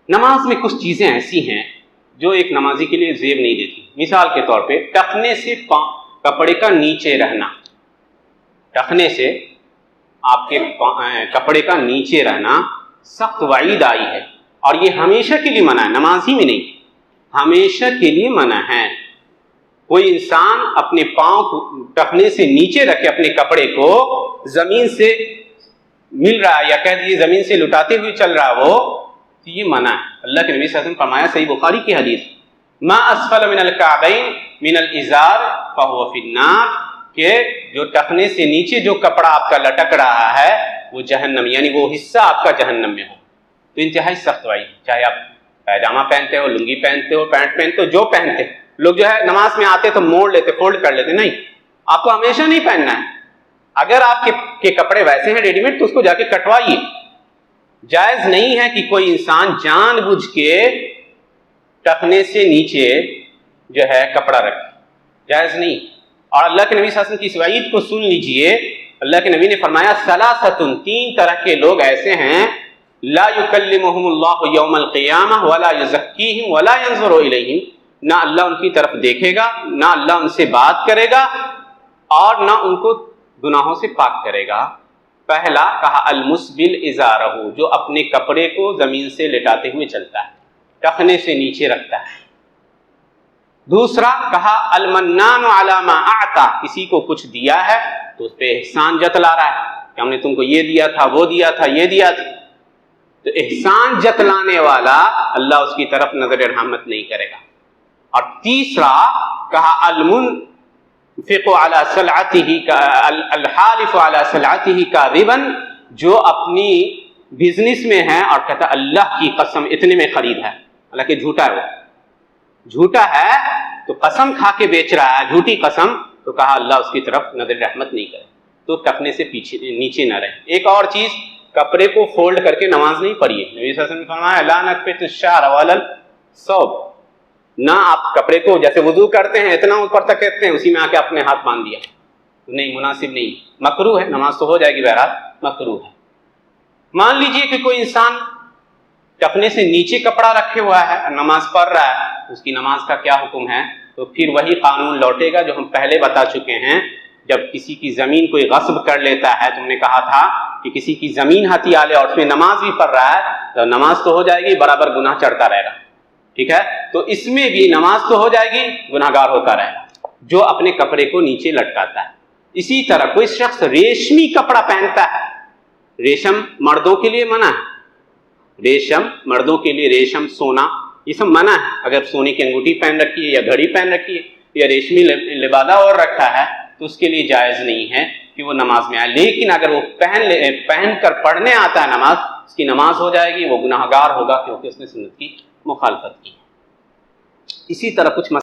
نماز میں کچھ چیزیں ایسی ہیں جو ایک نمازی کے لیے زیب نہیں دیتی. مثال کے طور پہ ٹخنے سے کپڑے کا نیچے رہنا، ٹخنے سے آپ کے کپڑے کا نیچے رہنا سخت وعید آئی ہے، اور یہ ہمیشہ کے لیے منع ہے، نماز ہی میں نہیں، ہمیشہ کے لیے منع ہے. کوئی انسان اپنے پاؤں کو ٹخنے سے نیچے رکھے اپنے کپڑے کو زمین سے مل رہا ہے یا کہہ دیجیے زمین سے لٹاتے ہوئے چل رہا ہے وہ، تو یہ منع ہے. اللہ کے نبی صلی اللہ علیہ وسلم فرمایا صحیح بخاری کی حدیث، ما اسفل من الکعبین من الازار فهو فی النار، کہ جو ٹخنے سے نیچے جو کپڑا آپ کا لٹک رہا ہے وہ جہنم، یعنی وہ حصہ آپ کا جہنم میں ہو. تو انتہائی سخت وعید، چاہے آپ پیجامہ پہنتے ہو، لنگی پہنتے ہو، پینٹ پہنتے ہو، جو پہنتے ہو. لوگ جو ہے نماز میں آتے تو موڑ لیتے، فولڈ کر لیتے، نہیں، آپ کو ہمیشہ نہیں پہننا ہے. اگر آپ کے کپڑے ویسے ہیں ریڈی میڈ تو اس کو جا کے کٹوائیے. جائز نہیں ہے کہ کوئی انسان جان بوجھ کے ٹخنے سے نیچے جو ہے کپڑا رکھے، جائز نہیں. اور اللہ کے نبی صلی اللہ علیہ وسلم کی اس وعید کو سن لیجئے. اللہ کے نبی نے فرمایا ثلاثۃ، تین طرح کے لوگ ایسے ہیں، لا یکلمہم اللہ یوم القیامہ ولا یزکیہم ولا ینظر الیہم، نہ اللہ ان کی طرف دیکھے گا، نہ اللہ ان سے بات کرے گا، اور نہ ان کو گناہوں سے پاک کرے گا. پہلا کہا المسبل ازارہ، جو اپنے کپڑے کو زمین سے لٹاتے ہوئے چلتا ہے، ٹخنے سے نیچے رکھتا ہے. دوسرا کہا المنان علی ما اعطا، کسی کو کچھ دیا ہے تو اس پہ احسان جتلا رہا ہے کہ ہم نے تم کو یہ دیا تھا، وہ دیا تھا، یہ دیا تھا. تو احسان جتلانے والا اللہ اس کی طرف نظر رحمت نہیں کرے گا. اور تیسرا کہا المنفق علی سلعتہ، الحالف علی سلعتہ کاذبا، جو اپنی بزنس میں ہے اور کہتا اللہ کی قسم اتنے میں خرید ہے، حالانکہ جھوٹا ہے، وہ جھوٹا ہے تو قسم کھا کے بیچ رہا ہے، جھوٹی قسم، تو کہا اللہ اس کی طرف نظر رحمت نہیں کرے. تو ٹخنے سے پیچھے نیچے نہ رہے. ایک اور چیز، کپڑے کو فولڈ کر کے نماز نہیں پڑھیے. نبی صلی اللہ علیہ وسلم نے فرمایا لا نکفت الشعر ولا الثوب، نہ آپ کپڑے کو جیسے وضو کرتے ہیں اتنا اوپر تک کہتے ہیں اسی میں آ کے اپنے ہاتھ باندھ دیا، نہیں، مناسب نہیں، مکروہ ہے. نماز تو ہو جائے گی بہرحال، مکروہ ہے. مان لیجئے کہ کوئی انسان ٹخنے سے نیچے کپڑا رکھے ہوا ہے، نماز پڑھ رہا ہے، اس کی نماز کا کیا حکم ہے؟ تو پھر وہی قانون لوٹے گا جو ہم پہلے بتا چکے ہیں. جب کسی کی زمین کوئی غصب کر لیتا ہے، تم نے کہا تھا کہ کسی کی زمین ہتھیا لے اور اس میں نماز بھی پڑھ رہا ہے تو نماز تو ہو جائے گی، برابر گناہ چڑھتا رہے گا. ٹھیک ہے، تو اس میں بھی نماز تو ہو جائے گی، گناہ گار ہوتا رہے گا جو اپنے کپڑے کو نیچے لٹکاتا ہے. اسی طرح کوئی شخص ریشمی کپڑا پہنتا ہے، ریشم مردوں کے لیے منع ہے، ریشم مردوں کے لیے، ریشم، سونا، یہ سب منع ہے. اگر سونے کی انگوٹھی پہن رکھی ہے یا گھڑی پہن رکھی ہے یا ریشمی لبادہ اور رکھا ہے تو اس کے لیے جائز نہیں ہے کہ وہ نماز میں آئے. لیکن اگر وہ پہن کر پڑھنے آتا ہے نماز، اس کی نماز ہو جائے گی، وہ گناہ گار ہوگا کیونکہ اس نے سنت کی مخالفت کی. اسی طرح کچھ